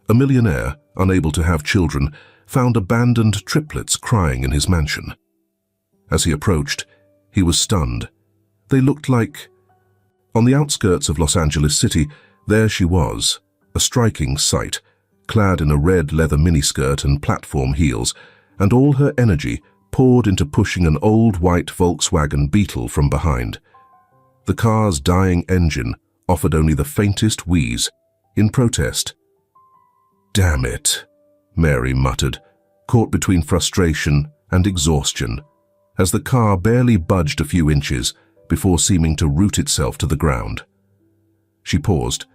A millionaire, unable to have children, found abandoned triplets crying in his mansion. As he approached, he was stunned. They looked like... On the outskirts of Los Angeles City, there she was, a striking sight, clad in a red leather miniskirt and platform heels, and all her energy poured into pushing an old white Volkswagen Beetle from behind. The car's dying engine offered only the faintest wheeze, in protest. "Damn it," Mary muttered, caught between frustration and exhaustion, as the car barely budged a few inches before seeming to root itself to the ground. She paused,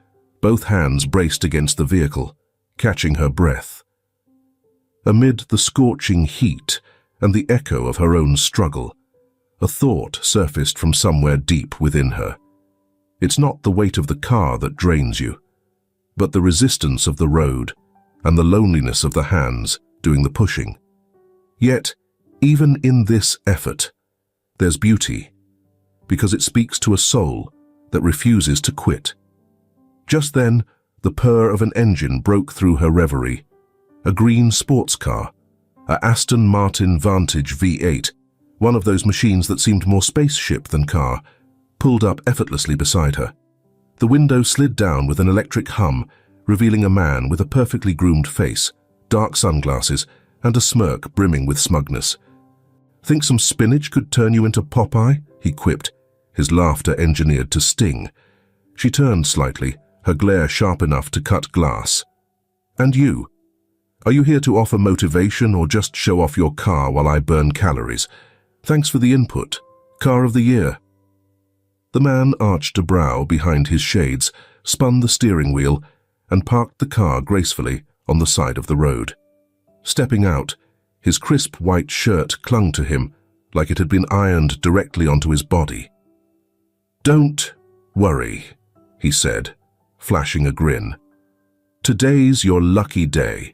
both hands braced against the vehicle, catching her breath. Amid the scorching heat and the echo of her own struggle, a thought surfaced from somewhere deep within her. It's not the weight of the car that drains you, but the resistance of the road and the loneliness of the hands doing the pushing. Yet, even in this effort, there's beauty, because it speaks to a soul that refuses to quit. Just then, the purr of an engine broke through her reverie. A green sports car, a Aston Martin Vantage V8, one of those machines that seemed more spaceship than car, pulled up effortlessly beside her. The window slid down with an electric hum, revealing a man with a perfectly groomed face, dark sunglasses, and a smirk brimming with smugness. "Think some spinach could turn you into Popeye?" he quipped, his laughter engineered to sting. She turned slightly, her glare sharp enough to cut glass. "And you? Are you here to offer motivation or just show off your car while I burn calories? Thanks for the input. Car of the year." The man arched a brow behind his shades, spun the steering wheel, and parked the car gracefully on the side of the road. Stepping out, his crisp white shirt clung to him like it had been ironed directly onto his body. "Don't worry," he said, flashing a grin. "Today's your lucky day.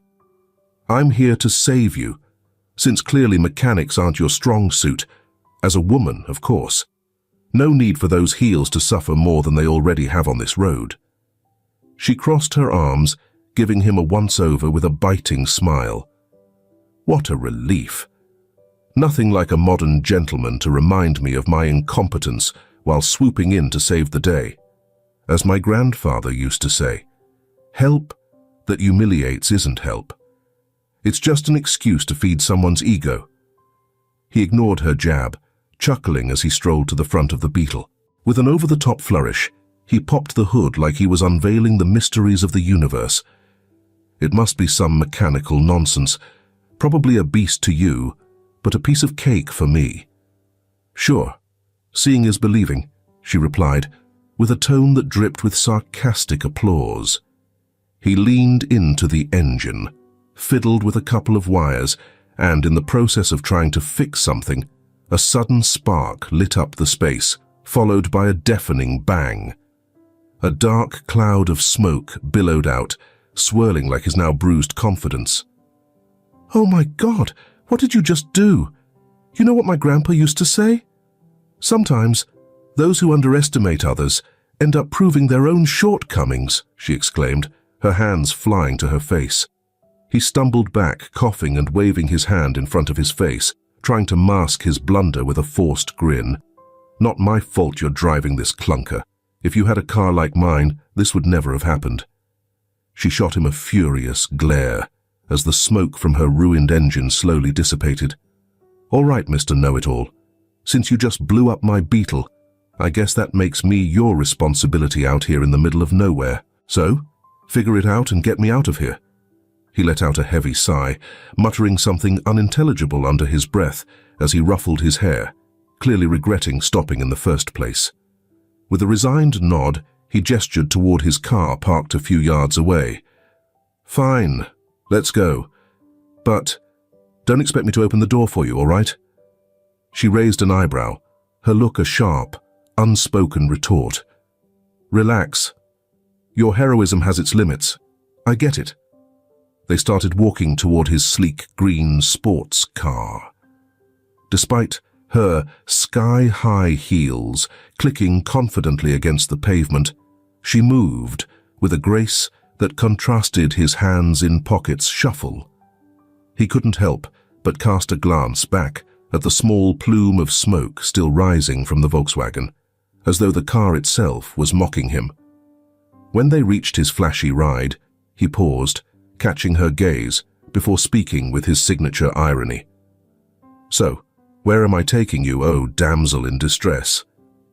I'm here to save you, since clearly mechanics aren't your strong suit. As a woman, of course. No need for those heels to suffer more than they already have on this road." She crossed her arms, giving him a once-over with a biting smile. What a relief. Nothing like a modern gentleman to remind me of my incompetence while swooping in to save the day. As my grandfather used to say, help that humiliates isn't help. It's just an excuse to feed someone's ego. He ignored her jab, chuckling as he strolled to the front of the Beetle. With an over-the-top flourish, he popped the hood like he was unveiling the mysteries of the universe. It must be some mechanical nonsense, probably a beast to you, but a piece of cake for me. "Sure, seeing is believing," she replied, with a tone that dripped with sarcastic applause. He leaned into the engine, fiddled with a couple of wires, and in the process of trying to fix something, a sudden spark lit up the space, followed by a deafening bang. A dark cloud of smoke billowed out, swirling like his now bruised confidence. "Oh my God, what did you just do? You know what my grandpa used to say? Sometimes, those who underestimate others end up proving their own shortcomings," she exclaimed, her hands flying to her face. He stumbled back, coughing and waving his hand in front of his face, trying to mask his blunder with a forced grin. "Not my fault you're driving this clunker. If you had a car like mine, this would never have happened." She shot him a furious glare as the smoke from her ruined engine slowly dissipated. "All right, Mr. Know-it-all. Since you just blew up my Beetle, I guess that makes me your responsibility out here in the middle of nowhere. So, figure it out and get me out of here." He let out a heavy sigh, muttering something unintelligible under his breath as he ruffled his hair, clearly regretting stopping in the first place. With a resigned nod, he gestured toward his car parked a few yards away. "Fine, let's go. But don't expect me to open the door for you, all right?" She raised an eyebrow, her look a sharp, unspoken retort. "Relax. Your heroism has its limits. I get it." They started walking toward his sleek green sports car. Despite her sky-high heels clicking confidently against the pavement, she moved with a grace that contrasted his hands in pockets shuffle. He couldn't help but cast a glance back at the small plume of smoke still rising from the Volkswagen, as though the car itself was mocking him. When they reached his flashy ride, he paused, catching her gaze before speaking with his signature irony. "So, where am I taking you, oh damsel in distress?"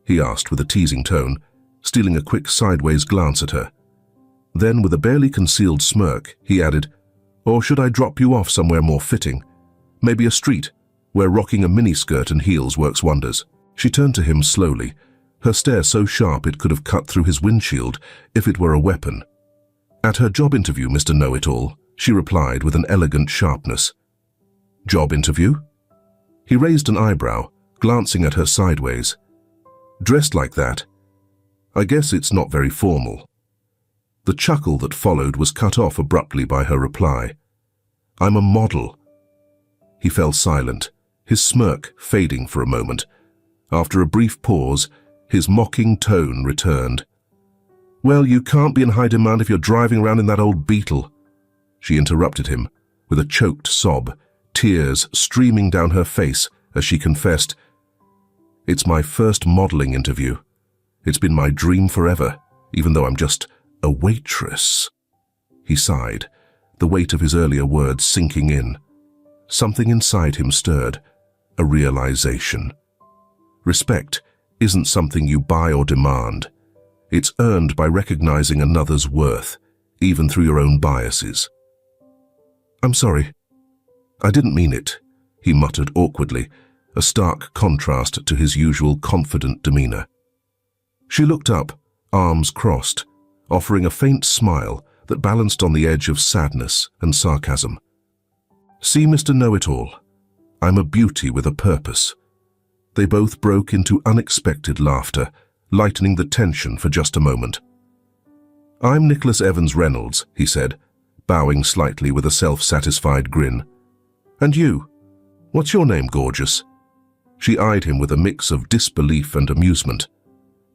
he asked with a teasing tone, stealing a quick sideways glance at her. Then, with a barely concealed smirk, he added, "Or should I drop you off somewhere more fitting? Maybe a street, where rocking a miniskirt and heels works wonders." She turned to him slowly, her stare so sharp it could have cut through his windshield if it were a weapon. "At her job interview, Mr. Know-It-All," she replied with an elegant sharpness. "Job interview?" He raised an eyebrow, glancing at her sideways. "Dressed like that? I guess it's not very formal." The chuckle that followed was cut off abruptly by her reply. "I'm a model." He fell silent, his smirk fading for a moment. After a brief pause, his mocking tone returned. "Well, you can't be in high demand if you're driving around in that old Beetle." She interrupted him with a choked sob, tears streaming down her face as she confessed, "It's my first modeling interview. It's been my dream forever, even though I'm just a waitress." He sighed, the weight of his earlier words sinking in. Something inside him stirred, a realization. Respect isn't something you buy or demand. It's earned by recognizing another's worth, even through your own biases. "I'm sorry. I didn't mean it," he muttered awkwardly, a stark contrast to his usual confident demeanor. She looked up, arms crossed, offering a faint smile that balanced on the edge of sadness and sarcasm. "See, Mr. Know-It-All, I'm a beauty with a purpose." They both broke into unexpected laughter, lightening the tension for just a moment. "I'm Nicholas Evans Reynolds," he said, bowing slightly with a self-satisfied grin. "And you? What's your name, gorgeous?" She eyed him with a mix of disbelief and amusement.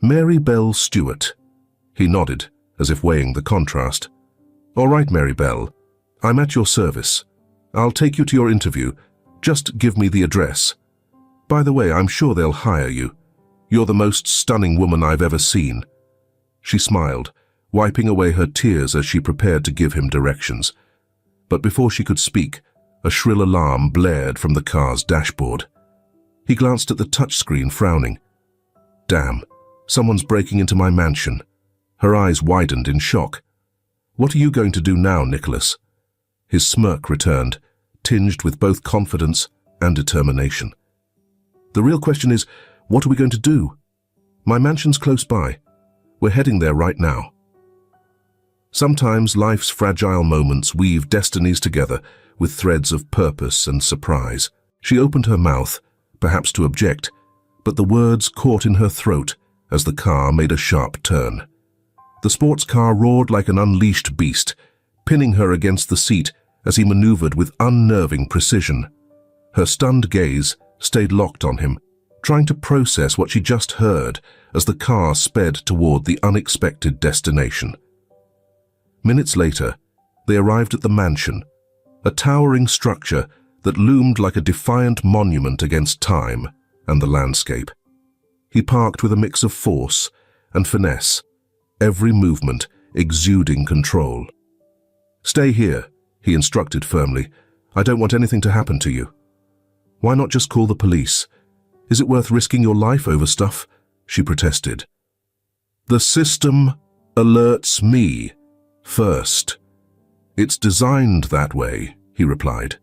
"Mary Belle Stewart." He nodded, as if weighing the contrast. "All right, Mary Belle. I'm at your service. I'll take you to your interview. Just give me the address. By the way, I'm sure they'll hire you. You're the most stunning woman I've ever seen." She smiled, wiping away her tears as she prepared to give him directions. But before she could speak, a shrill alarm blared from the car's dashboard. He glanced at the touchscreen, frowning. "Damn, someone's breaking into my mansion." Her eyes widened in shock. "What are you going to do now, Nicholas?" His smirk returned, tinged with both confidence and determination. "The real question is, what are we going to do? My mansion's close by. We're heading there right now." Sometimes life's fragile moments weave destinies together with threads of purpose and surprise. She opened her mouth, perhaps to object, but the words caught in her throat as the car made a sharp turn. The sports car roared like an unleashed beast, pinning her against the seat as he maneuvered with unnerving precision. Her stunned gaze stayed locked on him, trying to process what she just heard as the car sped toward the unexpected destination. Minutes later, they arrived at the mansion, a towering structure that loomed like a defiant monument against time and the landscape. He parked with a mix of force and finesse, every movement exuding control. "Stay here," he instructed firmly. "I don't want anything to happen to you." "Why not just call the police? Is it worth risking your life over stuff?" she protested. "The system alerts me first. It's designed that way," he replied.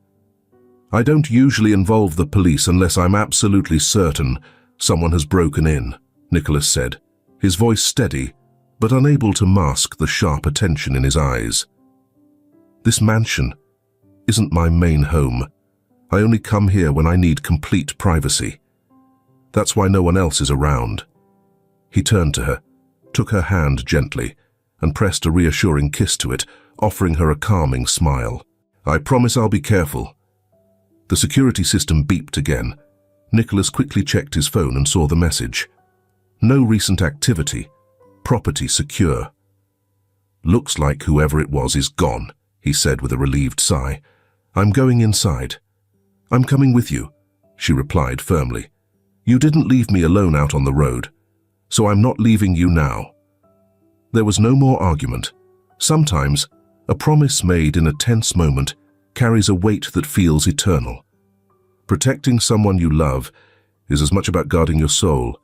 "I don't usually involve the police unless I'm absolutely certain someone has broken in," Nicholas said, his voice steady, but unable to mask the sharp attention in his eyes. "This mansion isn't my main home. I only come here when I need complete privacy. That's why no one else is around." He turned to her, took her hand gently, and pressed a reassuring kiss to it, offering her a calming smile. "I promise I'll be careful." The security system beeped again. Nicholas quickly checked his phone and saw the message. "No recent activity. Property secure." "Looks like whoever it was is gone," he said with a relieved sigh. "I'm going inside." "I'm coming with you," she replied firmly. "You didn't leave me alone out on the road, so I'm not leaving you now." There was no more argument. Sometimes, a promise made in a tense moment carries a weight that feels eternal. Protecting someone you love is as much about guarding your soul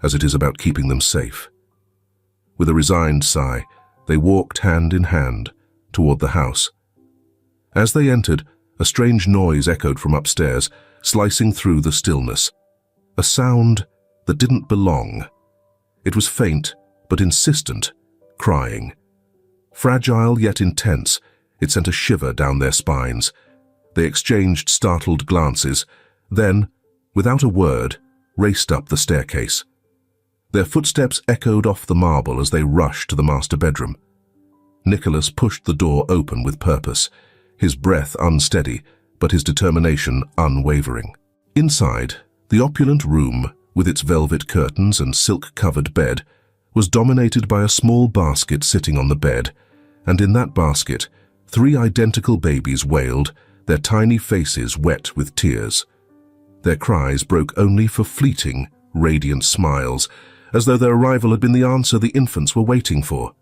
as it is about keeping them safe. With a resigned sigh, they walked hand in hand toward the house. As they entered, a strange noise echoed from upstairs, slicing through the stillness. A sound that didn't belong. It was faint, but insistent, crying. Fragile yet intense, it sent a shiver down their spines. They exchanged startled glances, then, without a word, raced up the staircase. Their footsteps echoed off the marble as they rushed to the master bedroom. Nicholas pushed the door open with purpose, his breath unsteady, but his determination unwavering. Inside, the opulent room, with its velvet curtains and silk-covered bed, was dominated by a small basket sitting on the bed, and in that basket, 3 identical babies wailed, their tiny faces wet with tears. Their cries broke only for fleeting, radiant smiles, as though their arrival had been the answer the infants were waiting for.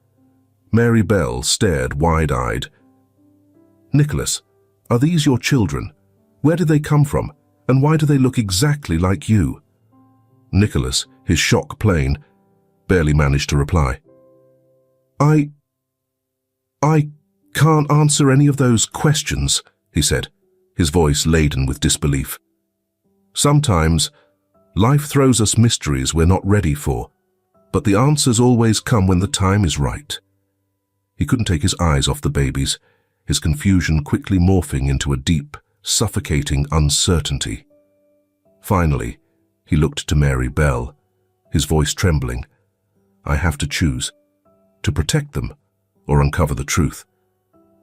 Mary Bell stared wide-eyed. "Nicholas, are these your children? Where did they come from, and why do they look exactly like you?" Nicholas, his shock plain, barely managed to reply. I can't answer any of those questions," he said, his voice laden with disbelief. "Sometimes, life throws us mysteries we're not ready for, but the answers always come when the time is right." He couldn't take his eyes off the babies, his confusion quickly morphing into a deep, suffocating uncertainty. Finally, he looked to Mary Bell, his voice trembling. "I have to choose, to protect them or uncover the truth.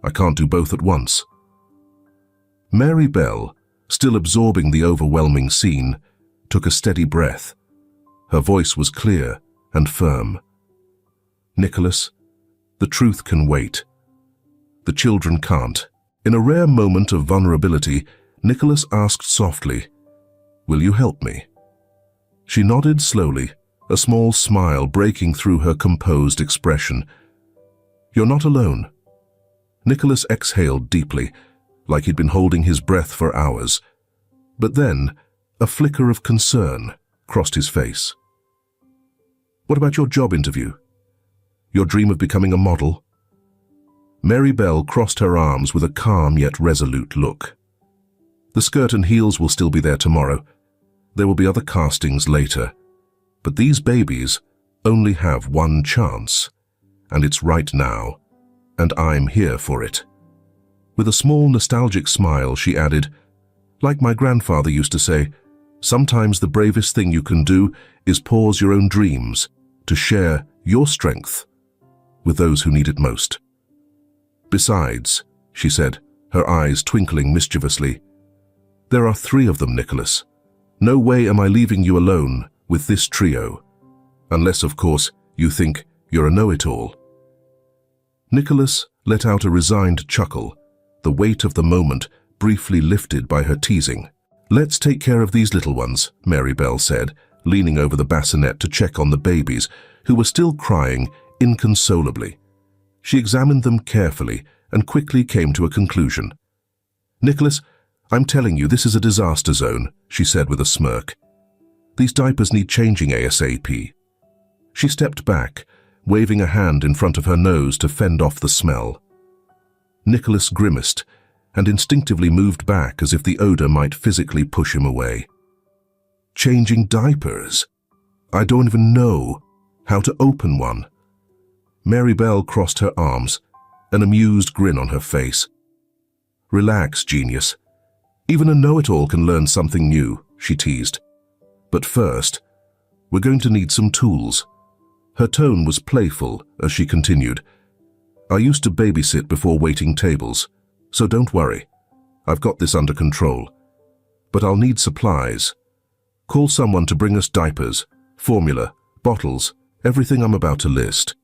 I can't do both at once." Mary Bell, still absorbing the overwhelming scene, took a steady breath. Her voice was clear and firm. "Nicholas, the truth can wait. The children can't." In a rare moment of vulnerability, Nicholas asked softly, "Will you help me?" She nodded slowly, a small smile breaking through her composed expression. "You're not alone." Nicholas exhaled deeply, like he'd been holding his breath for hours. But then, a flicker of concern crossed his face. "What about your job interview? Your dream of becoming a model?" Mary Bell crossed her arms with a calm yet resolute look. "The skirt and heels will still be there tomorrow. There will be other castings later. But these babies only have one chance, and it's right now, and I'm here for it." With a small nostalgic smile, she added, "Like my grandfather used to say, sometimes the bravest thing you can do is pause your own dreams to share your strength with those who need it most." "Besides," she said, her eyes twinkling mischievously, "there are 3 of them, Nicholas. No way am I leaving you alone with this trio. Unless, of course, you think you're a know-it-all." Nicholas let out a resigned chuckle, the weight of the moment briefly lifted by her teasing. "Let's take care of these little ones," Mary Bell said, leaning over the bassinet to check on the babies, who were still crying inconsolably. She examined them carefully and quickly came to a conclusion. "Nicholas, I'm telling you, this is a disaster zone," she said with a smirk. "These diapers need changing ASAP." She stepped back, waving a hand in front of her nose to fend off the smell. Nicholas grimaced and instinctively moved back as if the odor might physically push him away. "Changing diapers? I don't even know how to open one." Mary Bell crossed her arms, an amused grin on her face. "Relax, genius. Even a know-it-all can learn something new," she teased. "But first, we're going to need some tools." Her tone was playful as she continued. "I used to babysit before waiting tables, so don't worry. I've got this under control. But I'll need supplies. Call someone to bring us diapers, formula, bottles, everything I'm about to list."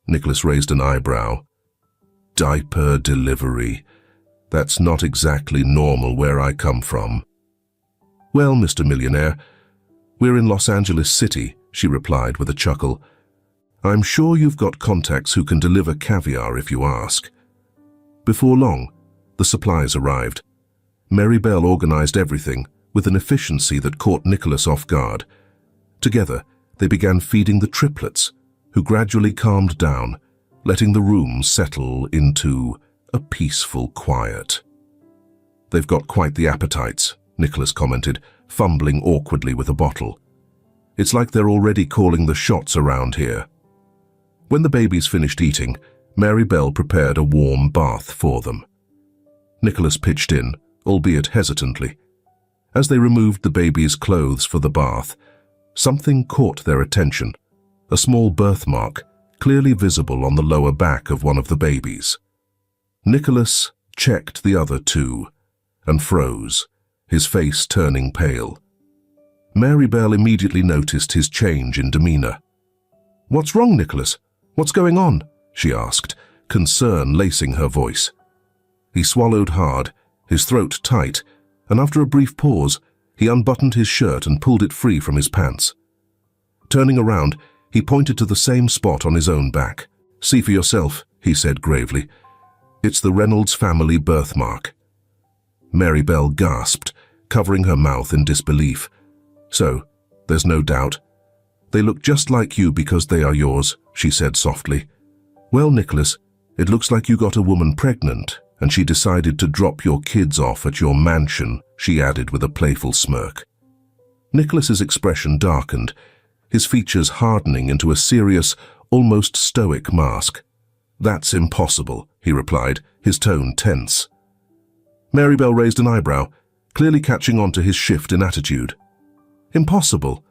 Nicholas raised an eyebrow. Diaper delivery. That's not exactly normal where I come from. Well, Mr. Millionaire, we're in Los Angeles City, she replied with a chuckle. I'm sure you've got contacts who can deliver caviar if you ask. Before long, the supplies arrived. Mary Bell organized everything with an efficiency that caught Nicholas off guard. Together, they began feeding the triplets, who gradually calmed down, letting the room settle into a peaceful quiet. They've got quite the appetites, Nicholas commented, fumbling awkwardly with a bottle. It's like they're already calling the shots around here. When the babies finished eating, Mary Bell prepared a warm bath for them. Nicholas pitched in, albeit hesitantly. As they removed the baby's clothes for the bath, something caught their attention, a small birthmark clearly visible on the lower back of one of the babies. Nicholas checked the other two and froze, his face turning pale. Mary Bell immediately noticed his change in demeanor. "What's wrong, Nicholas? What's going on?" she asked, concern lacing her voice. He swallowed hard, his throat tight, and after a brief pause, he unbuttoned his shirt and pulled it free from his pants. Turning around, he pointed to the same spot on his own back. "See for yourself," he said gravely. "It's the Reynolds family birthmark." Mary Bell gasped, covering her mouth in disbelief. "So, there's no doubt. They look just like you because they are yours," she said softly. "Well, Nicholas, it looks like you got a woman pregnant, and she decided to drop your kids off at your mansion," she added with a playful smirk. Nicholas's expression darkened, his features hardening into a serious, almost stoic mask. "That's impossible," he replied, his tone tense. Mary Bell raised an eyebrow, clearly catching on to his shift in attitude. "Impossible?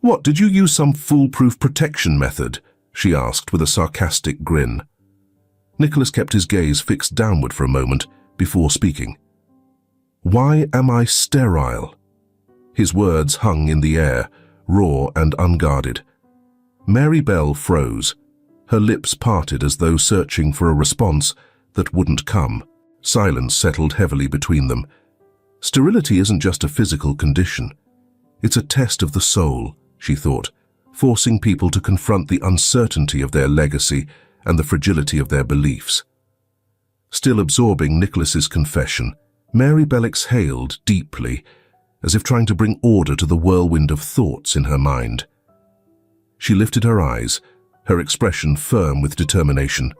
What, did you use some foolproof protection method?" she asked with a sarcastic grin. Nicholas kept his gaze fixed downward for a moment before speaking. "Why am I sterile?" His words hung in the air, raw and unguarded. Mary Bell froze, her lips parted as though searching for a response that wouldn't come. Silence settled heavily between them. Sterility isn't just a physical condition. It's a test of the soul, she thought, forcing people to confront the uncertainty of their legacy and the fragility of their beliefs. Still absorbing Nicholas's confession, Mary Bell exhaled deeply, as if trying to bring order to the whirlwind of thoughts in her mind. She lifted her eyes, her expression firm with determination.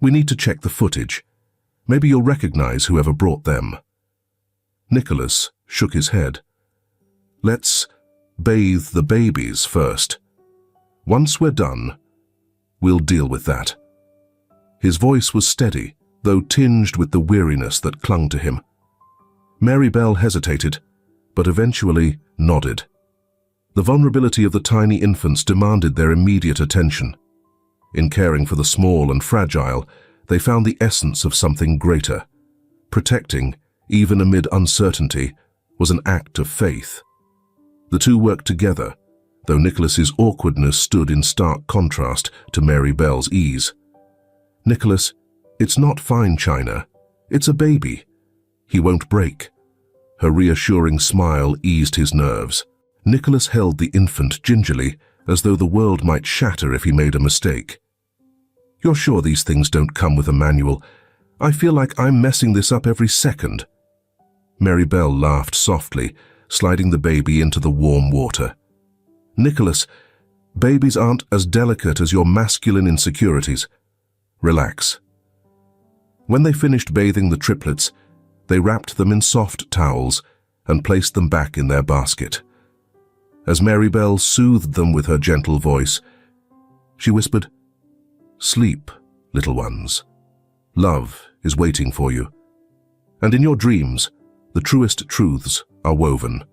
"We need to check the footage. Maybe you'll recognize whoever brought them." Nicholas shook his head. "Let's bathe the babies first. Once we're done, we'll deal with that." His voice was steady, though tinged with the weariness that clung to him. Mary Bell hesitated, but eventually nodded. The vulnerability of the tiny infants demanded their immediate attention. In caring for the small and fragile, they found the essence of something greater. Protecting, even amid uncertainty, was an act of faith. The two worked together, though Nicholas's awkwardness stood in stark contrast to Mary Bell's ease. "Nicholas, it's not fine china. It's a baby. He won't break." Her reassuring smile eased his nerves. Nicholas held the infant gingerly, as though the world might shatter if he made a mistake. "You're sure these things don't come with a manual? I feel like I'm messing this up every second." Mary Bell laughed softly, sliding the baby into the warm water. "Nicholas, babies aren't as delicate as your masculine insecurities. Relax." When they finished bathing the triplets, they wrapped them in soft towels and placed them back in their basket. As Mary Bell soothed them with her gentle voice, she whispered, "Sleep, little ones. Love is waiting for you. And in your dreams, the truest truths are woven.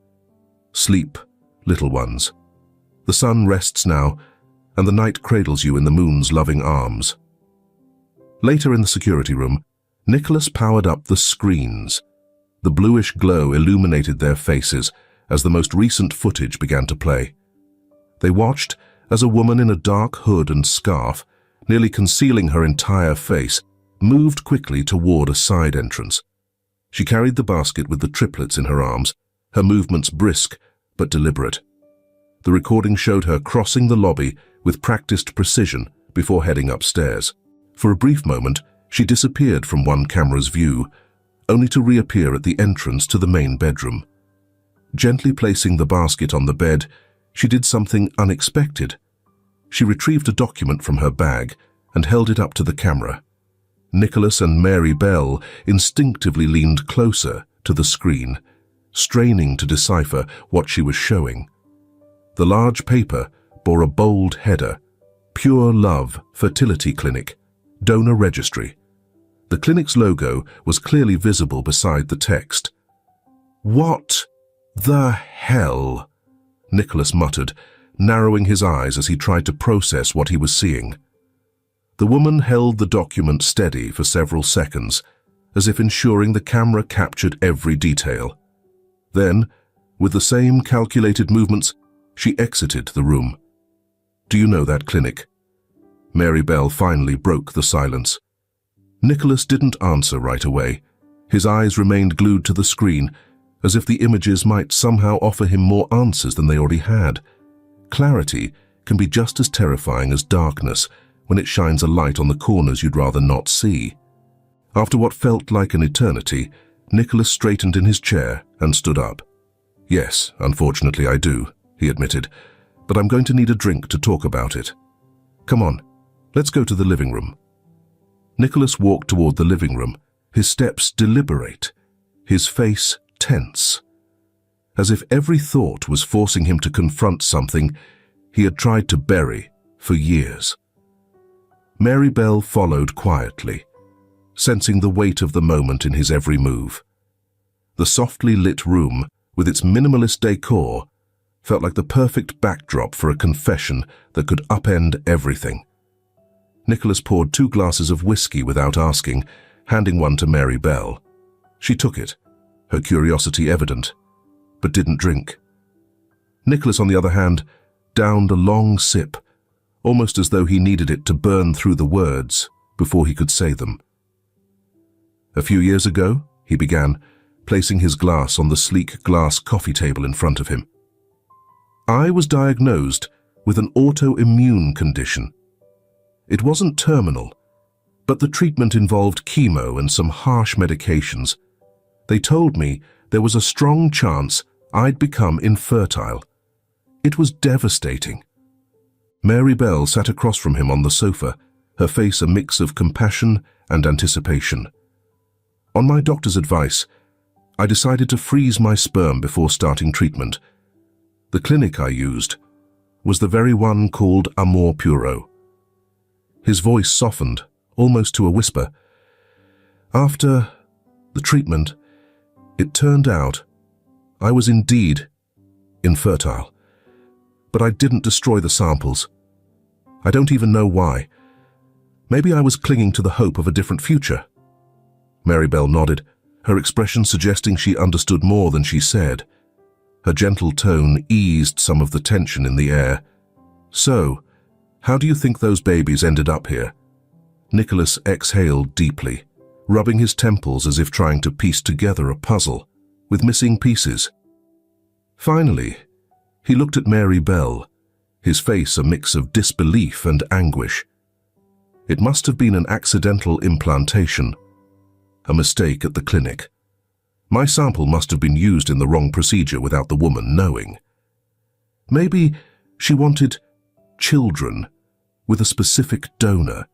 Sleep, little ones. The sun rests now, and the night cradles you in the moon's loving arms." Later in the security room, Nicholas powered up the screens. The bluish glow illuminated their faces as the most recent footage began to play. They watched as a woman in a dark hood and scarf nearly concealing her entire face, moved quickly toward a side entrance. She carried the basket with the triplets in her arms, her movements brisk but deliberate. The recording showed her crossing the lobby with practiced precision before heading upstairs. For a brief moment, she disappeared from one camera's view, only to reappear at the entrance to the main bedroom. Gently placing the basket on the bed, she did something unexpected. She retrieved a document from her bag and held it up to the camera. Nicholas and Mary Bell instinctively leaned closer to the screen, straining to decipher what she was showing. The large paper bore a bold header: Pure Love Fertility Clinic, Donor Registry. The clinic's logo was clearly visible beside the text. "What the hell?" Nicholas muttered, narrowing his eyes as he tried to process what he was seeing. The woman held the document steady for several seconds, as if ensuring the camera captured every detail. Then, with the same calculated movements, she exited the room. "Do you know that clinic?" Mary Bell finally broke the silence. Nicholas didn't answer right away. His eyes remained glued to the screen, as if the images might somehow offer him more answers than they already had. Clarity can be just as terrifying as darkness when it shines a light on the corners you'd rather not see. After what felt like an eternity, Nicholas straightened in his chair and stood up. "Yes, unfortunately I do," he admitted, "but I'm going to need a drink to talk about it. Come on, let's go to the living room." Nicholas walked toward the living room, his steps deliberate, his face tense, as if every thought was forcing him to confront something he had tried to bury for years. Mary Bell followed quietly, sensing the weight of the moment in his every move. The softly lit room, with its minimalist decor, felt like the perfect backdrop for a confession that could upend everything. Nicholas poured 2 glasses of whiskey without asking, handing one to Mary Bell. She took it, her curiosity evident, but didn't drink. Nicholas, on the other hand, downed a long sip, almost as though he needed it to burn through the words before he could say them. "A few years ago," he began, placing his glass on the sleek glass coffee table in front of him, "I was diagnosed with an autoimmune condition. It wasn't terminal, but the treatment involved chemo and some harsh medications. They told me there was a strong chance I'd become infertile. It was devastating." Mary Bell sat across from him on the sofa, her face a mix of compassion and anticipation. "On my doctor's advice, I decided to freeze my sperm before starting treatment. The clinic I used was the very one called Amor Puro." His voice softened, almost to a whisper. "After the treatment, it turned out I was indeed infertile. But I didn't destroy the samples. I don't even know why. Maybe I was clinging to the hope of a different future." Mary Bell nodded, her expression suggesting she understood more than she said. Her gentle tone eased some of the tension in the air. "So, how do you think those babies ended up here?" Nicholas exhaled deeply, rubbing his temples as if trying to piece together a puzzle with missing pieces. Finally, he looked at Mary Bell, his face a mix of disbelief and anguish. "It must have been an accidental implantation, a mistake at the clinic. My sample must have been used in the wrong procedure without the woman knowing. Maybe she wanted children with a specific donor,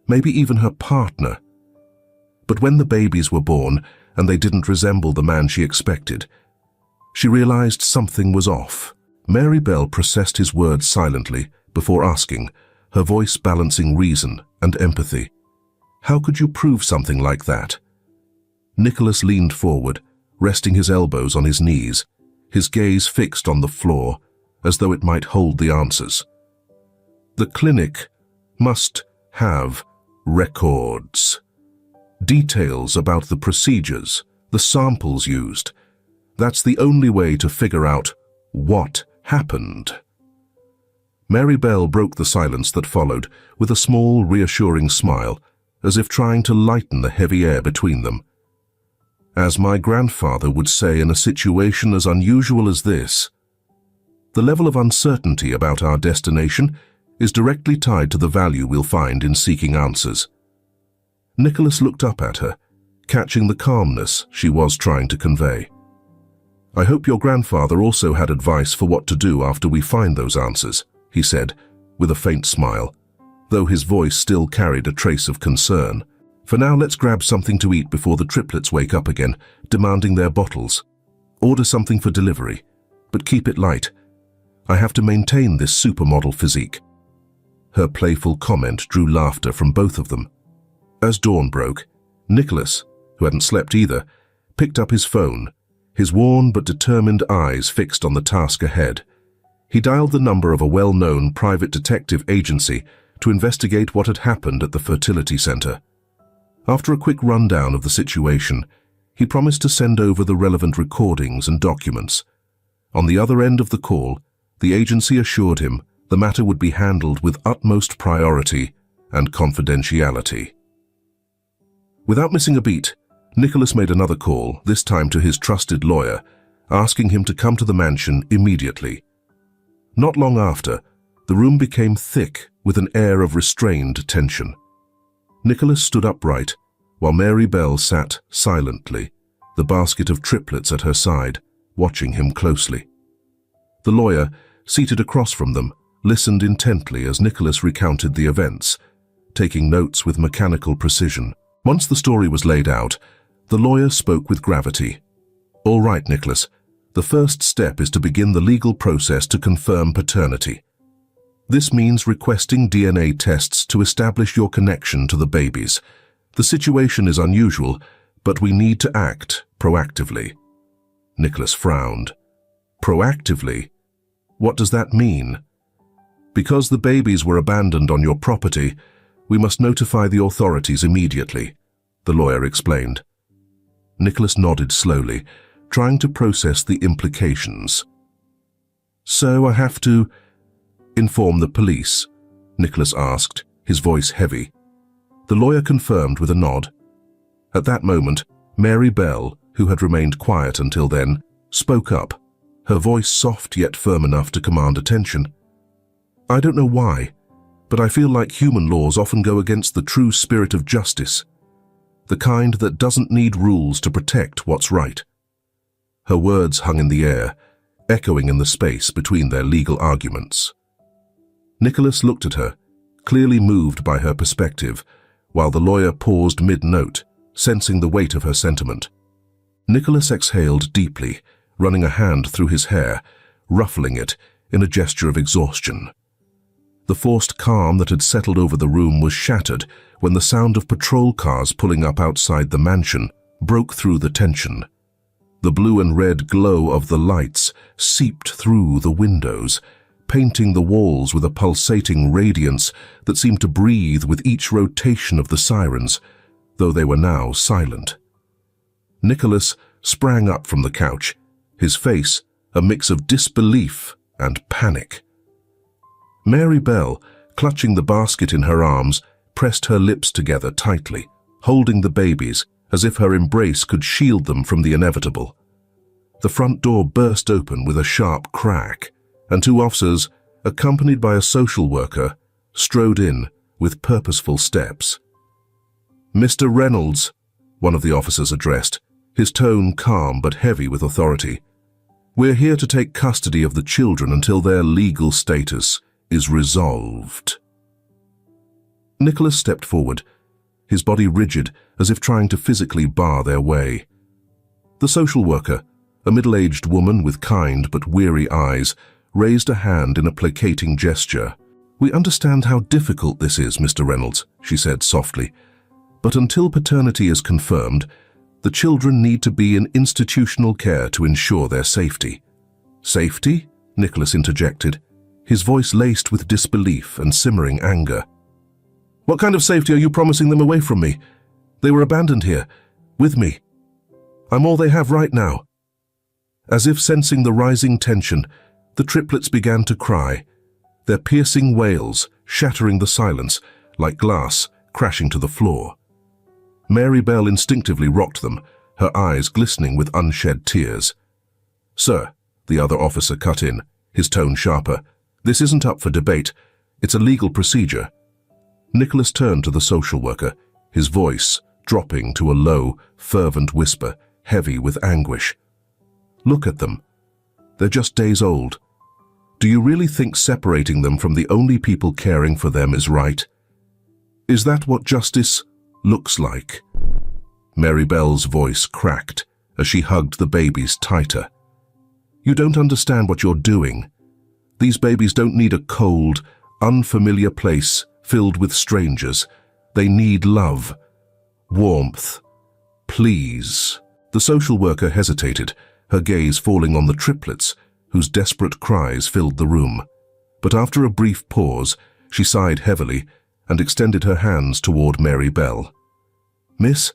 maybe even her partner. But when the babies were born and they didn't resemble the man she expected, she realized something was off." Mary Bell processed his words silently before asking, her voice balancing reason and empathy. "How could you prove something like that?" Nicholas leaned forward, resting his elbows on his knees, his gaze fixed on the floor, as though it might hold the answers. "The clinic must have records. Details about the procedures, the samples used. That's the only way to figure out what happened." Mary Bell broke the silence that followed with a small, reassuring smile, as if trying to lighten the heavy air between them. As my grandfather would say in a situation as unusual as this, the level of uncertainty about our destination is directly tied to the value we'll find in seeking answers. Nicholas looked up at her, catching the calmness she was trying to convey. I hope your grandfather also had advice for what to do after we find those answers, he said, with a faint smile, though his voice still carried a trace of concern. For now, let's grab something to eat before the triplets wake up again, demanding their bottles. Order something for delivery, but keep it light. I have to maintain this supermodel physique. Her playful comment drew laughter from both of them. As dawn broke, Nicholas, who hadn't slept either, picked up his phone, his worn but determined eyes fixed on the task ahead. He dialed the number of a well-known private detective agency to investigate what had happened at the fertility center. After a quick rundown of the situation, he promised to send over the relevant recordings and documents. On the other end of the call, the agency assured him the matter would be handled with utmost priority and confidentiality. Without missing a beat, Nicholas made another call, this time to his trusted lawyer, asking him to come to the mansion immediately. Not long after, the room became thick with an air of restrained tension. Nicholas stood upright, while Mary Bell sat silently, the basket of triplets at her side, watching him closely. The lawyer, seated across from them, listened intently as Nicholas recounted the events, taking notes with mechanical precision. Once the story was laid out, the lawyer spoke with gravity. All right, Nicholas, the first step is to begin the legal process to confirm paternity. This means requesting DNA tests to establish your connection to the babies. The situation is unusual, but we need to act proactively. Nicholas frowned. Proactively? What does that mean? Because the babies were abandoned on your property, we must notify the authorities immediately, the lawyer explained. Nicholas nodded slowly, trying to process the implications. So I have to inform the police? Nicholas asked, his voice heavy. The lawyer confirmed with a nod. At that moment, Mary Bell, who had remained quiet until then, spoke up, her voice soft yet firm enough to command attention. I don't know why, but I feel like human laws often go against the true spirit of justice, the kind that doesn't need rules to protect what's right. Her words hung in the air, echoing in the space between their legal arguments. Nicholas looked at her, clearly moved by her perspective, while the lawyer paused mid-note, sensing the weight of her sentiment. Nicholas exhaled deeply, running a hand through his hair, ruffling it in a gesture of exhaustion. The forced calm that had settled over the room was shattered when the sound of patrol cars pulling up outside the mansion broke through the tension. The blue and red glow of the lights seeped through the windows, painting the walls with a pulsating radiance that seemed to breathe with each rotation of the sirens, though they were now silent. Nicholas sprang up from the couch, his face a mix of disbelief and panic. Mary Bell, clutching the basket in her arms, pressed her lips together tightly, holding the babies as if her embrace could shield them from the inevitable. The front door burst open with a sharp crack, and two officers, accompanied by a social worker, strode in with purposeful steps. Mr. Reynolds, one of the officers addressed, his tone calm but heavy with authority. We're here to take custody of the children until their legal status is resolved. Nicholas stepped forward, his body rigid as if trying to physically bar their way. The social worker, a middle-aged woman with kind but weary eyes, raised a hand in a placating gesture. We understand how difficult this is, Mr. Reynolds, she said softly, but until paternity is confirmed, the children need to be in institutional care to ensure their safety. Safety? Nicholas interjected, his voice laced with disbelief and simmering anger. What kind of safety are you promising them away from me? They were abandoned here, with me. I'm all they have right now. As if sensing the rising tension, the triplets began to cry, their piercing wails shattering the silence like glass crashing to the floor. Mary Bell instinctively rocked them, her eyes glistening with unshed tears. "Sir," the other officer cut in, his tone sharper, "this isn't up for debate. It's a legal procedure." Nicholas turned to the social worker, his voice dropping to a low, fervent whisper, heavy with anguish. "Look at them. They're just days old. Do you really think separating them from the only people caring for them is right? Is that what justice looks like?" Mary Bell's voice cracked as she hugged the babies tighter. "You don't understand what you're doing. These babies don't need a cold, unfamiliar place filled with strangers. They need love, warmth. Please." The social worker hesitated, her gaze falling on the triplets, whose desperate cries filled the room. But after a brief pause, she sighed heavily and extended her hands toward Mary Bell. "Miss,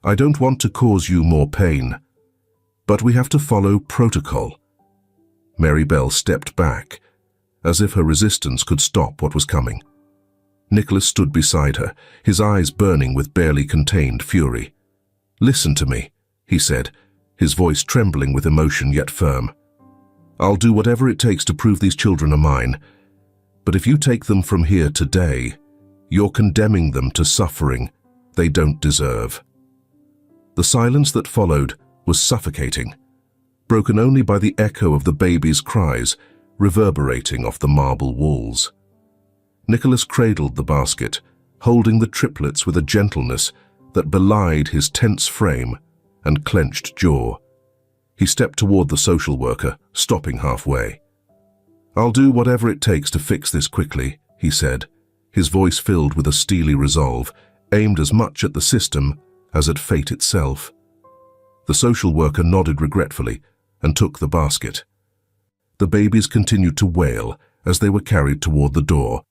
I don't want to cause you more pain, but we have to follow protocol." Mary Bell stepped back, as if her resistance could stop what was coming. Nicholas stood beside her, his eyes burning with barely contained fury. "Listen to me," he said, his voice trembling with emotion yet firm. "I'll do whatever it takes to prove these children are mine, but if you take them from here today, you're condemning them to suffering they don't deserve." The silence that followed was suffocating, broken only by the echo of the baby's cries reverberating off the marble walls. Nicholas cradled the basket, holding the triplets with a gentleness that belied his tense frame and clenched jaw. He stepped toward the social worker, stopping halfway. "I'll do whatever it takes to fix this quickly," he said, his voice filled with a steely resolve, aimed as much at the system as at fate itself. The social worker nodded regretfully and took the basket. The babies continued to wail as they were carried toward the door.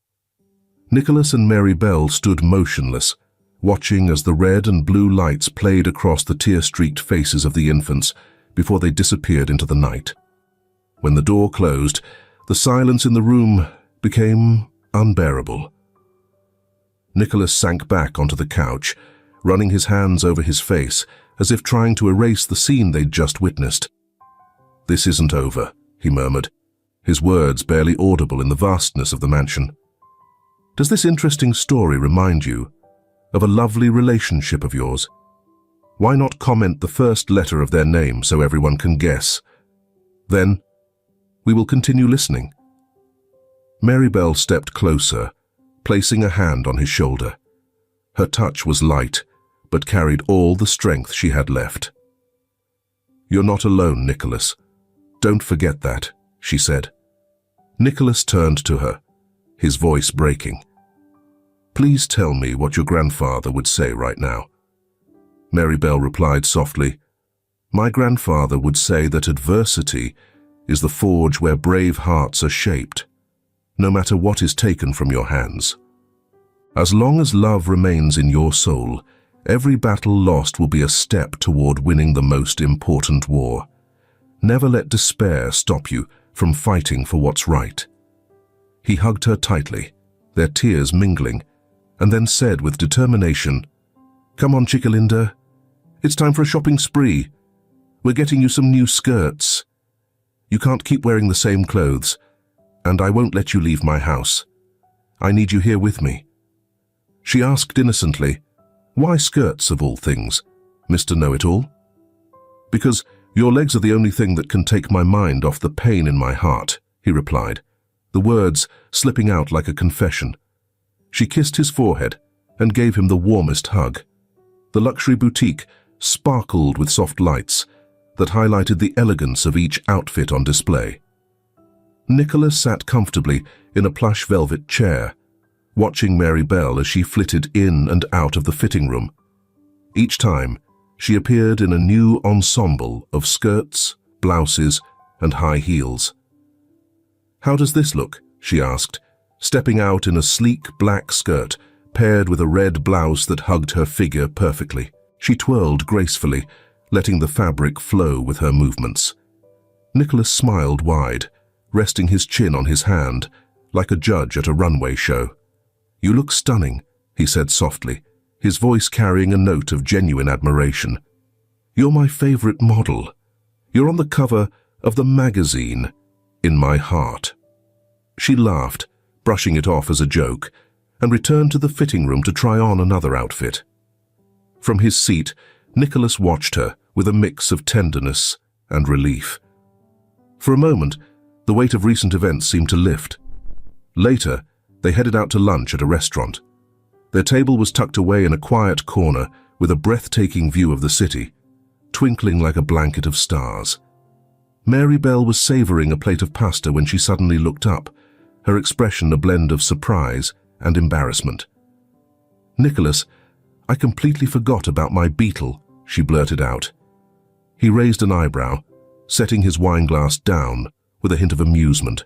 Nicholas and Mary Bell stood motionless, watching as the red and blue lights played across the tear-streaked faces of the infants before they disappeared into the night. When the door closed, the silence in the room became unbearable. Nicholas sank back onto the couch, running his hands over his face as if trying to erase the scene they'd just witnessed. "This isn't over," he murmured, his words barely audible in the vastness of the mansion. "Does this interesting story remind you of a lovely relationship of yours? Why not comment the first letter of their name so everyone can guess? Then, we will continue listening." Mary Bell stepped closer, placing a hand on his shoulder. Her touch was light, but carried all the strength she had left. "You're not alone, Nicholas. Don't forget that," she said. Nicholas turned to her, his voice breaking. "Please tell me what your grandfather would say right now." Mary Bell replied softly, "My grandfather would say that adversity is the forge where brave hearts are shaped, no matter what is taken from your hands. As long as love remains in your soul, every battle lost will be a step toward winning the most important war. Never let despair stop you from fighting for what's right." He hugged her tightly, their tears mingling, and then said with determination, "Come on, Chickalinda. It's time for a shopping spree. We're getting you some new skirts. You can't keep wearing the same clothes, and I won't let you leave my house. I need you here with me." She asked innocently, "Why skirts of all things, Mr. Know-It-All?" "Because your legs are the only thing that can take my mind off the pain in my heart," he replied, the words slipping out like a confession. She kissed his forehead and gave him the warmest hug. The luxury boutique sparkled with soft lights that highlighted the elegance of each outfit on display. Nicholas sat comfortably in a plush velvet chair, watching Mary Bell as she flitted in and out of the fitting room. Each time, she appeared in a new ensemble of skirts, blouses, and high heels. "How does this look?" she asked, stepping out in a sleek black skirt paired with a red blouse that hugged her figure perfectly. She twirled gracefully, letting the fabric flow with her movements. Nicholas smiled wide, resting his chin on his hand, like a judge at a runway show. "You look stunning," he said softly, his voice carrying a note of genuine admiration. "You're my favorite model. You're on the cover of the magazine, In My Heart." She laughed, brushing it off as a joke, and returned to the fitting room to try on another outfit. From his seat, Nicholas watched her with a mix of tenderness and relief. For a moment, the weight of recent events seemed to lift. Later, they headed out to lunch at a restaurant. Their table was tucked away in a quiet corner with a breathtaking view of the city, twinkling like a blanket of stars. Mary Bell was savoring a plate of pasta when she suddenly looked up, her expression a blend of surprise and embarrassment. "Nicholas, I completely forgot about my beetle," she blurted out. He raised an eyebrow, setting his wineglass down with a hint of amusement.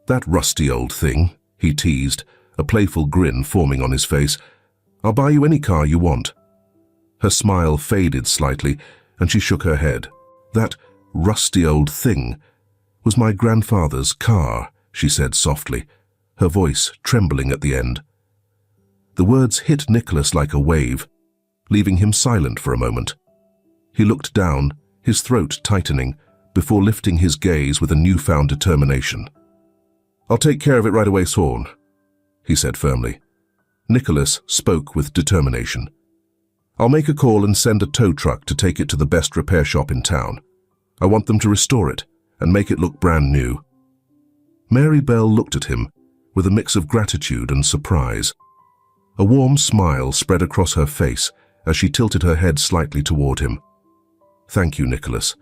"That rusty old thing," he teased, a playful grin forming on his face. "I'll buy you any car you want." Her smile faded slightly, and she shook her head. "That rusty old thing was my grandfather's car," she said softly, her voice trembling at the end. The words hit Nicholas like a wave, leaving him silent for a moment. He looked down, his throat tightening, before lifting his gaze with a newfound determination. "I'll take care of it right away, Swan," he said firmly. Nicholas spoke with determination. "I'll make a call and send a tow truck to take it to the best repair shop in town. I want them to restore it and make it look brand new." Mary Bell looked at him with a mix of gratitude and surprise. A warm smile spread across her face as she tilted her head slightly toward him. "Thank you, Nicholas.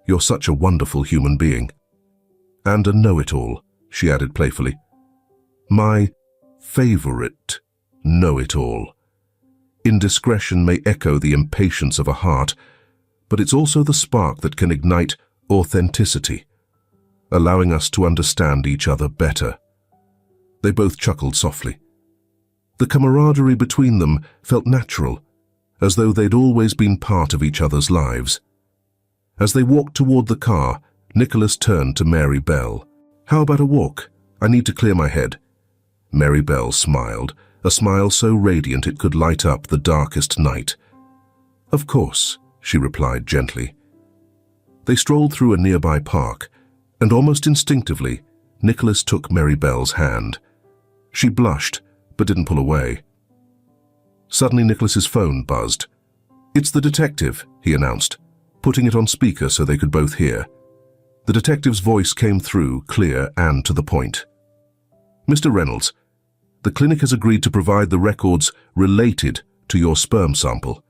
You're such a wonderful human being. And a know-it-all," she added playfully. "My favorite know-it-all. Indiscretion may echo the impatience of a heart, but it's also the spark that can ignite authenticity, allowing us to understand each other better." They both chuckled softly. The camaraderie between them felt natural, as though they'd always been part of each other's lives. As they walked toward the car, Nicholas turned to Mary Bell. "How about a walk? I need to clear my head." Mary Bell smiled, a smile so radiant it could light up the darkest night. "Of course," she replied gently. They strolled through a nearby park, and almost instinctively, Nicholas took Mary Bell's hand. She blushed, but didn't pull away. Suddenly Nicholas's phone buzzed. "It's the detective," he announced, putting it on speaker so they could both hear. The detective's voice came through, clear and to the point. "Mr. Reynolds, the clinic has agreed to provide the records related to your sperm sample.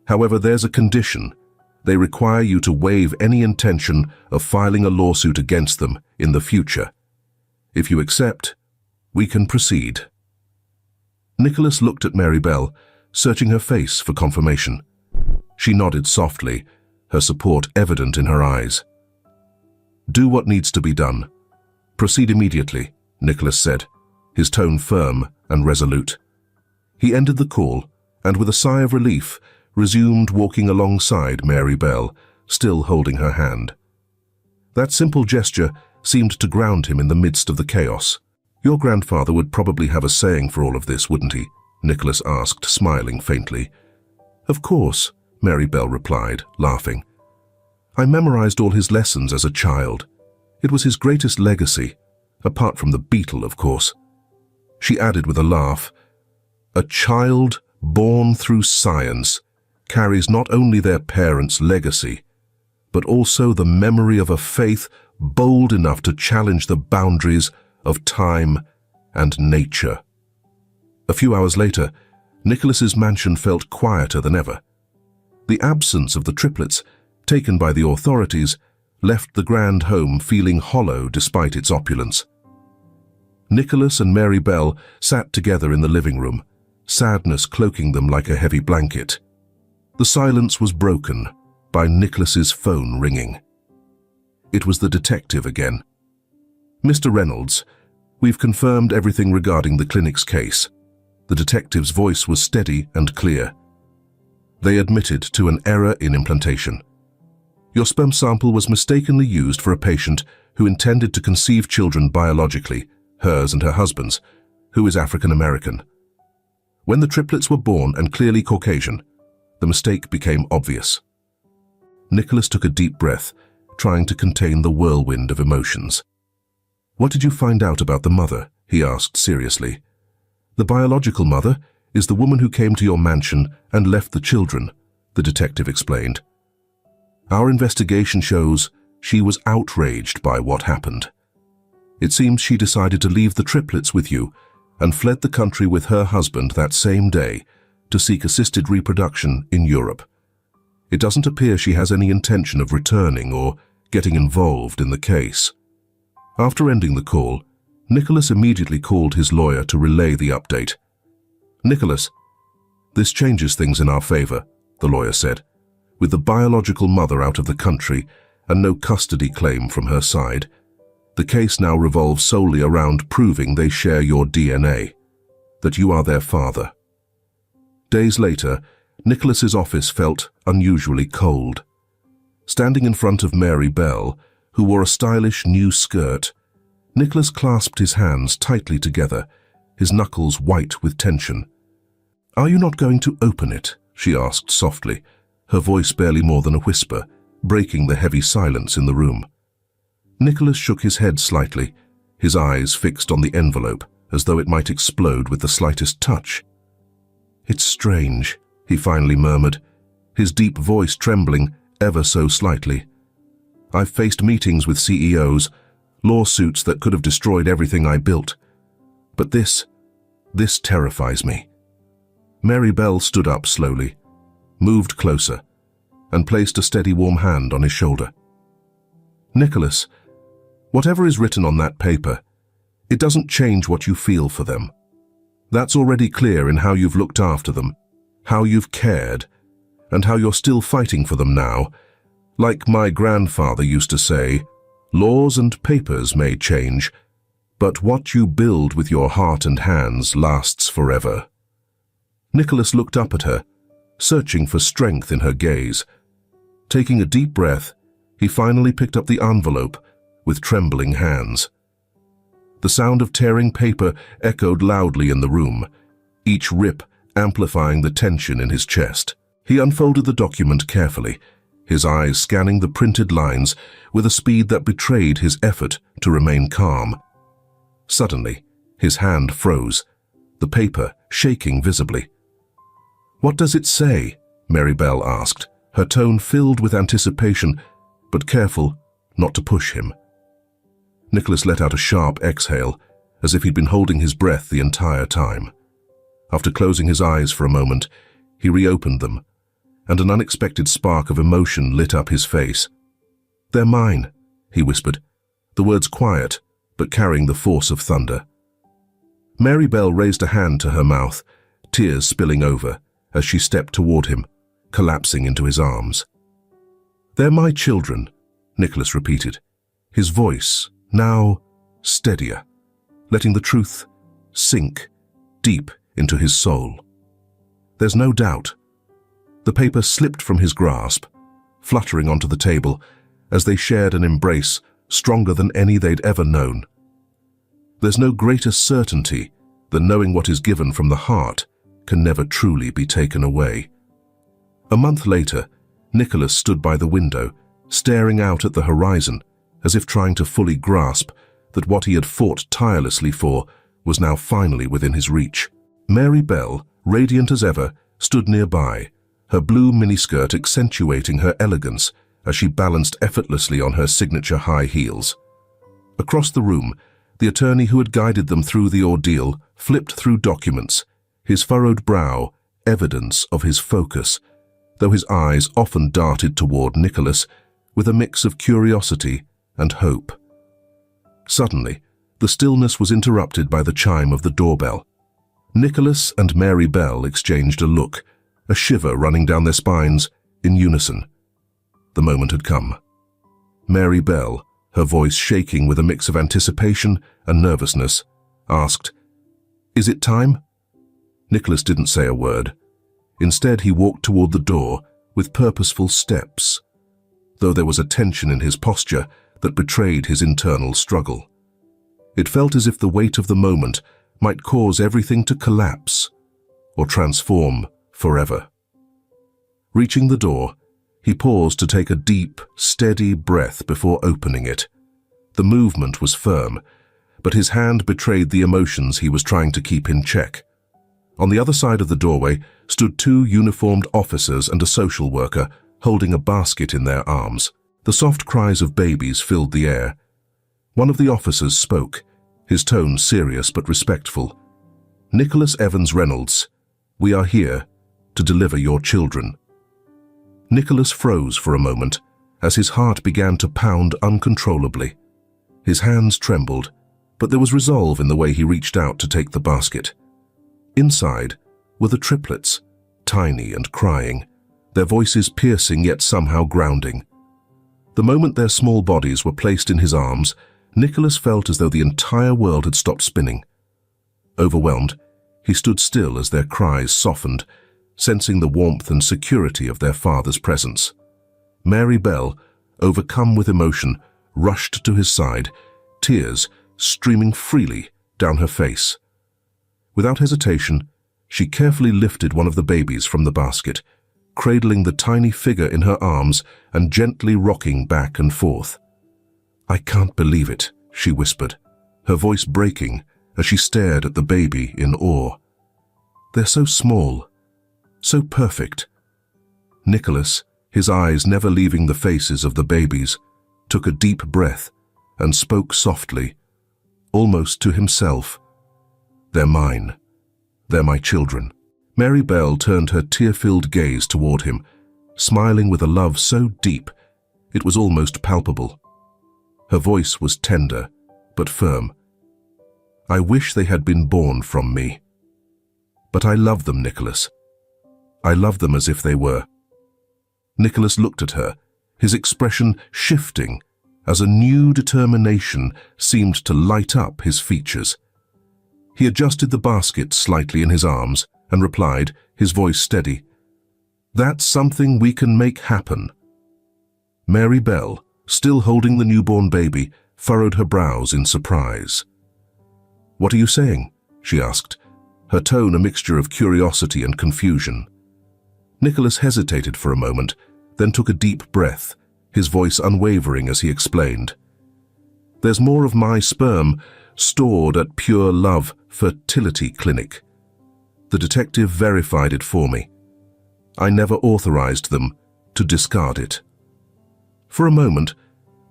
However, there's a condition. They require you to waive any intention of filing a lawsuit against them in the future. If you accept, we can proceed." Nicholas looked at Mary Bell, searching her face for confirmation. She nodded softly, her support evident in her eyes. "Do what needs to be done. Proceed immediately," Nicholas said, his tone firm and resolute. He ended the call, and with a sigh of relief, resumed walking alongside Mary Bell, still holding her hand. That simple gesture seemed to ground him in the midst of the chaos. "Your grandfather would probably have a saying for all of this, wouldn't he?" Nicholas asked, smiling faintly. "Of course," Mary Bell replied, laughing. "I memorized all his lessons as a child. It was his greatest legacy, apart from the beetle, of course." She added with a laugh, "A child born through science carries not only their parents' legacy, but also the memory of a faith bold enough to challenge the boundaries of time and nature." A few hours later, Nicholas's mansion felt quieter than ever. The absence of the triplets, taken by the authorities, left the grand home feeling hollow despite its opulence. Nicholas and Mary Bell sat together in the living room, sadness cloaking them like a heavy blanket. The silence was broken by Nicholas's phone ringing. It was the detective again. "Mr. Reynolds, we've confirmed everything regarding the clinic's case." The detective's voice was steady and clear. They admitted to an error in implantation. Your sperm sample was mistakenly used for a patient who intended to conceive children biologically, hers and her husband's, who is African American. When the triplets were born and clearly Caucasian, the mistake became obvious. Nicholas took a deep breath, trying to contain the whirlwind of emotions. "What did you find out about the mother?" he asked seriously. "The biological mother is the woman who came to your mansion and left the children," the detective explained. "Our investigation shows she was outraged by what happened. It seems she decided to leave the triplets with you and fled the country with her husband that same day to seek assisted reproduction in Europe. It doesn't appear she has any intention of returning or getting involved in the case." After ending the call, Nicholas immediately called his lawyer to relay the update. "Nicholas, this changes things in our favor," the lawyer said. "With the biological mother out of the country and no custody claim from her side, the case now revolves solely around proving they share your DNA, that you are their father." Days later, Nicholas's office felt unusually cold. Standing in front of Mary Bell, who wore a stylish new skirt, Nicholas clasped his hands tightly together, his knuckles white with tension. "Are you not going to open it?" she asked softly, her voice barely more than a whisper, breaking the heavy silence in the room. Nicholas shook his head slightly, his eyes fixed on the envelope, as though it might explode with the slightest touch. "It's strange," he finally murmured, his deep voice trembling ever so slightly. "I've faced meetings with CEOs, lawsuits that could have destroyed everything I built. But this terrifies me." Mary Bell stood up slowly, moved closer, and placed a steady warm hand on his shoulder. "Nicholas, whatever is written on that paper, it doesn't change what you feel for them. That's already clear in how you've looked after them, how you've cared, and how you're still fighting for them now. Like my grandfather used to say, laws and papers may change, but what you build with your heart and hands lasts forever." Nicholas looked up at her, searching for strength in her gaze. Taking a deep breath, he finally picked up the envelope with trembling hands. The sound of tearing paper echoed loudly in the room, each rip amplifying the tension in his chest. He unfolded the document carefully, his eyes scanning the printed lines with a speed that betrayed his effort to remain calm. Suddenly, his hand froze, the paper shaking visibly. "What does it say?" Mary Bell asked, her tone filled with anticipation, but careful not to push him. Nicholas let out a sharp exhale, as if he'd been holding his breath the entire time. After closing his eyes for a moment, he reopened them, and an unexpected spark of emotion lit up his face. "They're mine," he whispered, the words quiet, but carrying the force of thunder. Mary Bell raised a hand to her mouth, tears spilling over, as she stepped toward him, collapsing into his arms. "They're my children," Nicholas repeated, his voice now steadier, letting the truth sink deep into his soul. There's no doubt. The paper slipped from his grasp, fluttering onto the table as they shared an embrace stronger than any they'd ever known. There's no greater certainty than knowing what is given from the heart can never truly be taken away. A month later, Nicholas stood by the window, staring out at the horizon, as if trying to fully grasp that what he had fought tirelessly for was now finally within his reach. Mary Bell, radiant as ever, stood nearby, her blue miniskirt accentuating her elegance as she balanced effortlessly on her signature high heels. Across the room, the attorney who had guided them through the ordeal flipped through documents, his furrowed brow evidence of his focus, though his eyes often darted toward Nicholas with a mix of curiosity and hope. Suddenly, the stillness was interrupted by the chime of the doorbell. Nicholas and Mary Bell exchanged a look, a shiver running down their spines in unison. The moment had come. Mary Bell, her voice shaking with a mix of anticipation and nervousness, asked, "Is it time?" Nicholas didn't say a word. Instead, he walked toward the door with purposeful steps, though there was a tension in his posture that betrayed his internal struggle. It felt as if the weight of the moment might cause everything to collapse or transform forever. Reaching the door, he paused to take a deep, steady breath before opening it. The movement was firm, but his hand betrayed the emotions he was trying to keep in check. On the other side of the doorway stood two uniformed officers and a social worker holding a basket in their arms. The soft cries of babies filled the air. One of the officers spoke, his tone serious but respectful. "Nicholas Evans Reynolds, we are here to deliver your children." Nicholas froze for a moment as his heart began to pound uncontrollably. His hands trembled, but there was resolve in the way he reached out to take the basket. Inside were the triplets, tiny and crying, their voices piercing yet somehow grounding. The moment their small bodies were placed in his arms, Nicholas felt as though the entire world had stopped spinning. Overwhelmed, he stood still as their cries softened, sensing the warmth and security of their father's presence. Mary Bell, overcome with emotion, rushed to his side, tears streaming freely down her face. Without hesitation, she carefully lifted one of the babies from the basket, cradling the tiny figure in her arms and gently rocking back and forth. "I can't believe it," she whispered, her voice breaking as she stared at the baby in awe. "They're so small, so perfect." Nicholas, his eyes never leaving the faces of the babies, took a deep breath and spoke softly, almost to himself. "They're mine. They're my children." Mary Bell turned her tear-filled gaze toward him, smiling with a love so deep it was almost palpable. Her voice was tender but firm. "I wish they had been born from me. But I love them, Nicholas. I love them as if they were." Nicholas looked at her, his expression shifting as a new determination seemed to light up his features. He adjusted the basket slightly in his arms and replied, his voice steady, "That's something we can make happen." Mary Bell, still holding the newborn baby, furrowed her brows in surprise. "What are you saying?" she asked, her tone a mixture of curiosity and confusion. Nicholas hesitated for a moment, then took a deep breath, his voice unwavering as he explained. "There's more of my sperm stored at Pure Love Fertility Clinic. The detective verified it for me. I never authorized them to discard it." For a moment,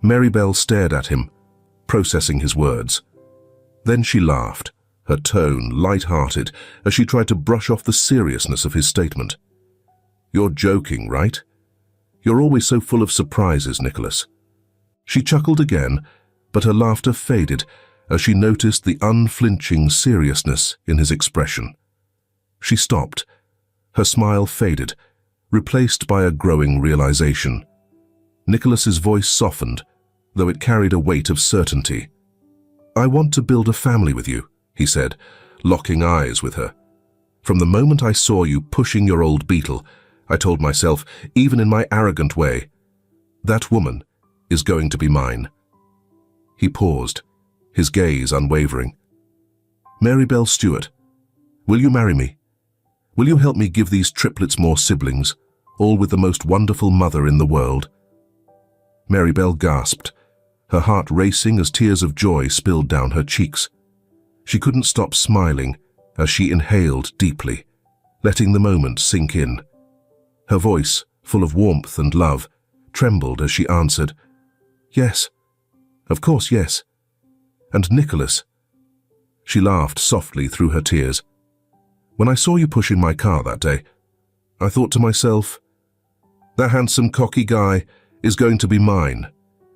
Mary Bell stared at him, processing his words. Then she laughed, her tone light-hearted as she tried to brush off the seriousness of his statement. "You're joking, right? You're always so full of surprises, Nicholas." She chuckled again, but her laughter faded as she noticed the unflinching seriousness in his expression. She stopped. Her smile faded, replaced by a growing realization. Nicholas's voice softened, though it carried a weight of certainty. "I want to build a family with you," he said, locking eyes with her. "From the moment I saw you pushing your old beetle, I told myself, even in my arrogant way, that woman is going to be mine." He paused, his gaze unwavering. "Mary Bell Stewart, will you marry me? Will you help me give these triplets more siblings, all with the most wonderful mother in the world?" Mary Bell gasped, her heart racing as tears of joy spilled down her cheeks. She couldn't stop smiling as she inhaled deeply, letting the moment sink in. Her voice, full of warmth and love, trembled as she answered, "Yes, of course, yes. And Nicholas." She laughed softly through her tears. "When I saw you pushing my car that day, I thought to myself, that handsome, cocky guy is going to be mine,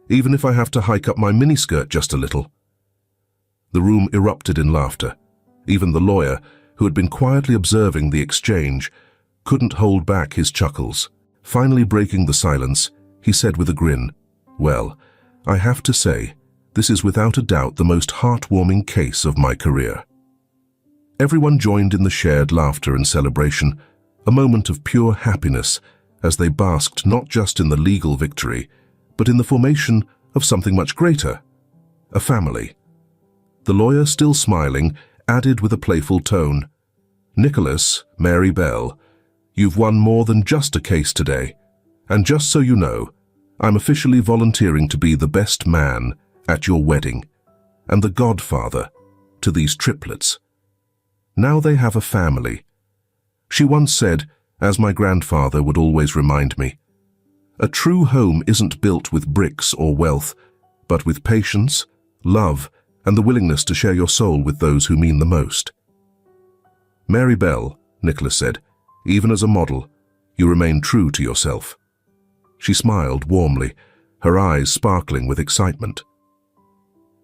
even if I have to hike up my miniskirt just a little." The room erupted in laughter. Even the lawyer, who had been quietly observing the exchange, couldn't hold back his chuckles. Finally breaking the silence, he said with a grin, "Well, I have to say, this is without a doubt the most heartwarming case of my career." Everyone joined in the shared laughter and celebration, a moment of pure happiness as they basked not just in the legal victory, but in the formation of something much greater, a family. The lawyer, still smiling, added with a playful tone, "Nicholas, Mary Bell, you've won more than just a case today. And just so you know, I'm officially volunteering to be the best man at your wedding and the godfather to these triplets. Now they have a family." She once said, as my grandfather would always remind me, "A true home isn't built with bricks or wealth, but with patience, love, and the willingness to share your soul with those who mean the most." "Mary Bell," Nicholas said, "even as a model, you remain true to yourself." She smiled warmly, her eyes sparkling with excitement.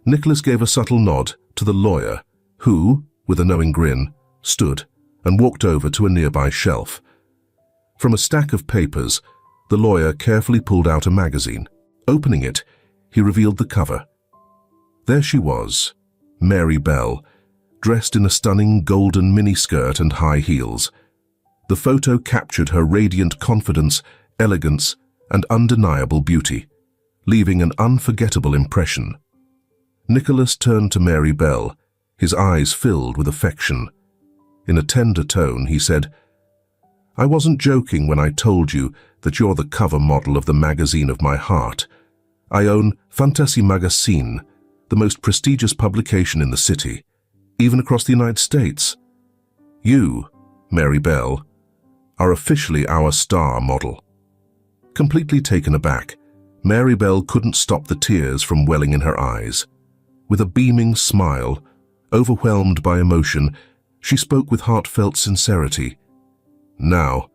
Nicholas gave a subtle nod to the lawyer, who, with a knowing grin, stood and walked over to a nearby shelf. From a stack of papers, the lawyer carefully pulled out a magazine. Opening it, he revealed the cover. There she was, Mary Bell, dressed in a stunning golden miniskirt and high heels. The photo captured her radiant confidence, elegance, and undeniable beauty, leaving an unforgettable impression. Nicholas turned to Mary Bell, his eyes filled with affection. In a tender tone, he said, "I wasn't joking when I told you that you're the cover model of the magazine of my heart. I own Fantasy Magazine, the most prestigious publication in the city, even across the United States. You, Mary Bell, are officially our star model." Completely taken aback, Mary Bell couldn't stop the tears from welling in her eyes. With a beaming smile, overwhelmed by emotion, she spoke with heartfelt sincerity. "Now,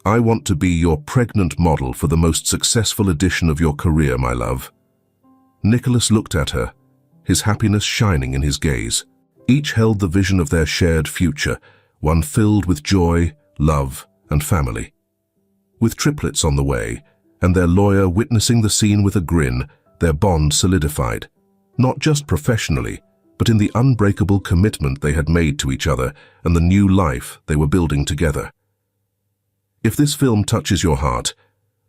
I want to be your pregnant model for the most successful edition of your career, my love." Nicholas looked at her, his happiness shining in his gaze. Each held the vision of their shared future, one filled with joy, love, and family. With triplets on the way, and their lawyer witnessing the scene with a grin, their bond solidified, not just professionally, but in the unbreakable commitment they had made to each other and the new life they were building together. If this film touches your heart,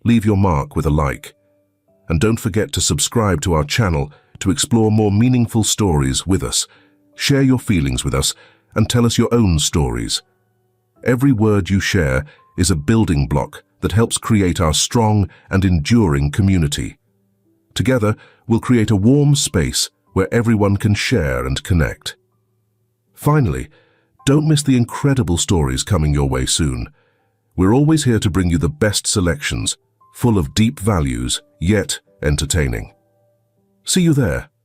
leave your mark with a like. And don't forget to subscribe to our channel to explore more meaningful stories with us. Share your feelings with us and tell us your own stories. Every word you share is a building block that helps create our strong and enduring community. Together, we'll create a warm space where everyone can share and connect. Finally, don't miss the incredible stories coming your way soon. We're always here to bring you the best selections, full of deep values, yet entertaining. See you there.